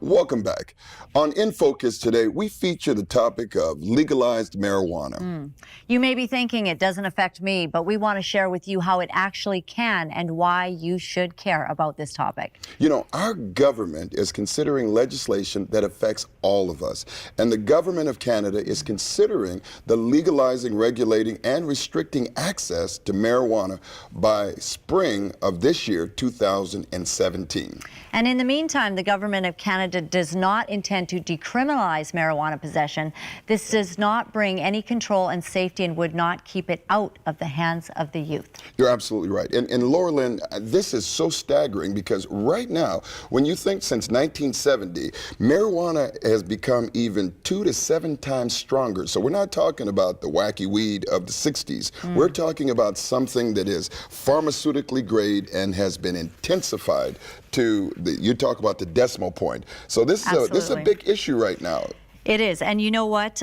Welcome back. On In Focus today, we feature the topic of legalized marijuana. You may be thinking it doesn't affect me, but we want to share with you how it actually can and why you should care about this topic. You know, our government is considering legislation that affects all of us. And the government of Canada is considering the legalizing, regulating, and restricting access to marijuana by spring of this year, 2017. And in the meantime, the government of Canada does not intend to decriminalize marijuana possession. This does not bring any control and safety and would not keep it out of the hands of the youth. You're absolutely right. And Laura Lynn, this is so staggering because right now, when you think since 1970, marijuana has become even 2 to 7 times stronger. So we're not talking about the wacky weed of the 60s. We're talking about something that is pharmaceutically grade and has been intensified to you talk about the decimal point. So this is a big issue right now. It is. And you know what?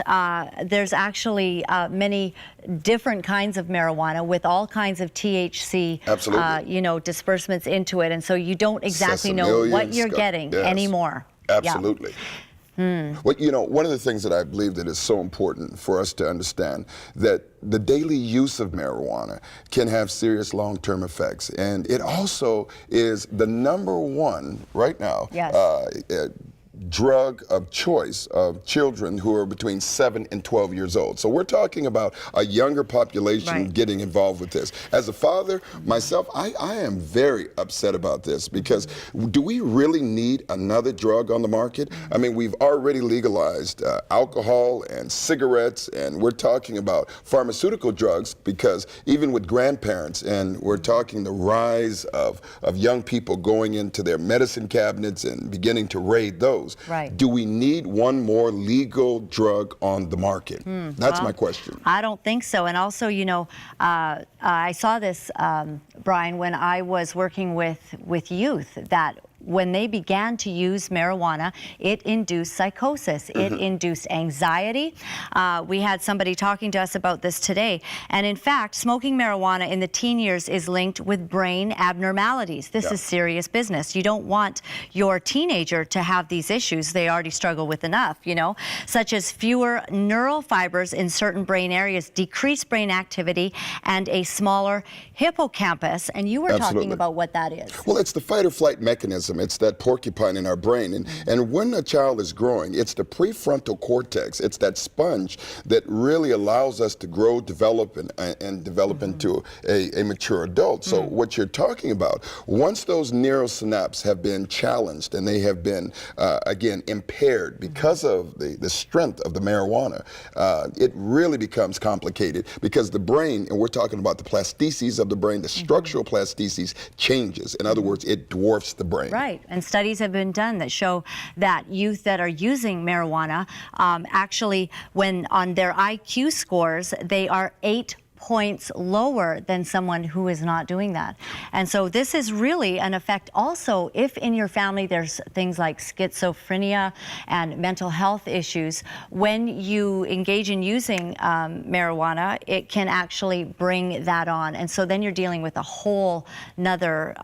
There's actually many different kinds of marijuana with all kinds of THC, disbursements into it. And so you don't exactly know what you're getting anymore. Absolutely. Well, you know, one of the things that I believe that is so important for us to understand that the daily use of marijuana can have serious long-term effects. And it also is the #1 right now drug of choice of children who are between 7 and 12 years old. So we're talking about a younger population getting involved with this. As a father, myself, I am very upset about this because do we really need another drug on the market? I mean, we've already legalized alcohol and cigarettes, and we're talking about pharmaceutical drugs because even with grandparents, and we're talking the rise of young people going into their medicine cabinets and beginning to raid those. Do we need one more legal drug on the market? That's my question. I don't think so. And also, you know, I saw this, Brian, when I was working with youth, that when they began to use marijuana, it induced psychosis. It induced anxiety. We had somebody talking to us about this today. And in fact, smoking marijuana in the teen years is linked with brain abnormalities. This is serious business. You don't want your teenager to have these issues. They already struggle with enough, you know, such as fewer neural fibers in certain brain areas, decreased brain activity, and a smaller hippocampus. And you were talking about what that is. Well, it's the fight or flight mechanism. It's that porcupine in our brain. And when a child is growing, it's the prefrontal cortex. It's that sponge that really allows us to grow, develop, and develop into a mature adult. So what you're talking about, once those neural synapses have been challenged and they have been, again, impaired because of the strength of the marijuana, it really becomes complicated because the brain, and we're talking about the plasticines of the brain, the structural plasticines changes. In other words, it dwarfs the brain. Right, and studies have been done that show that youth that are using marijuana actually, when on their IQ scores, they are 8 points lower than someone who is not doing that. And so this is really an effect also if in your family there's things like schizophrenia and mental health issues. When you engage in using marijuana, it can actually bring that on. And so then you're dealing with a whole nother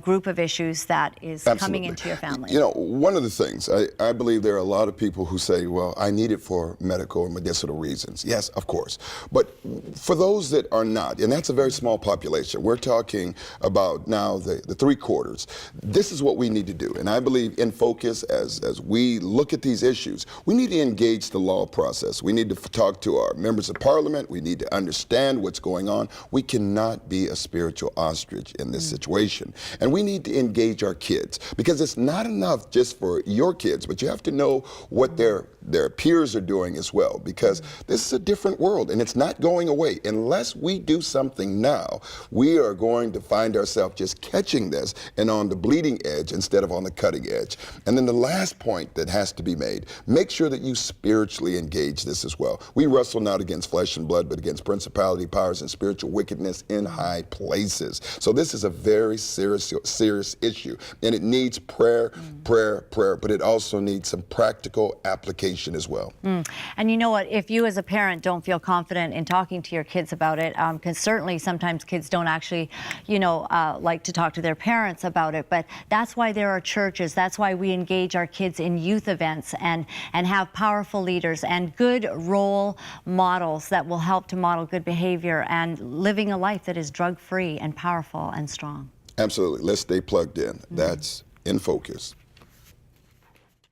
group of issues that is coming into your family. You know, one of the things, I believe there are a lot of people who say, well, I need it for medical or medicinal reasons. Yes, of course. But for those that are not, and that's a very small population, we're talking about now the 3/4. This is what we need to do. And I believe in focus, as we look at these issues, we need to engage the law process. We need to talk to our members of parliament. We need to understand what's going on. We cannot be a spiritual ostrich in this situation. And we need to engage our kids because it's not enough just for your kids, but you have to know what their peers are doing as well, because this is a different world and it's not going away. Unless we do something now, we are going to find ourselves just catching this and on the bleeding edge instead of on the cutting edge. And then the last point that has to be made, make sure that you spiritually engage this as well. We wrestle not against flesh and blood, but against principality, powers, and spiritual wickedness in high places. So this is a very serious issue, and it needs prayer, but it also needs some practical application as well. And you know what, if you as a parent don't feel confident in talking to your kids kids about it, because certainly sometimes kids don't actually, you know, like to talk to their parents about it. But that's why there are churches. That's why we engage our kids in youth events and have powerful leaders and good role models that will help to model good behavior and living a life that is drug-free and powerful and strong. Absolutely. Let's stay plugged in. That's In Focus.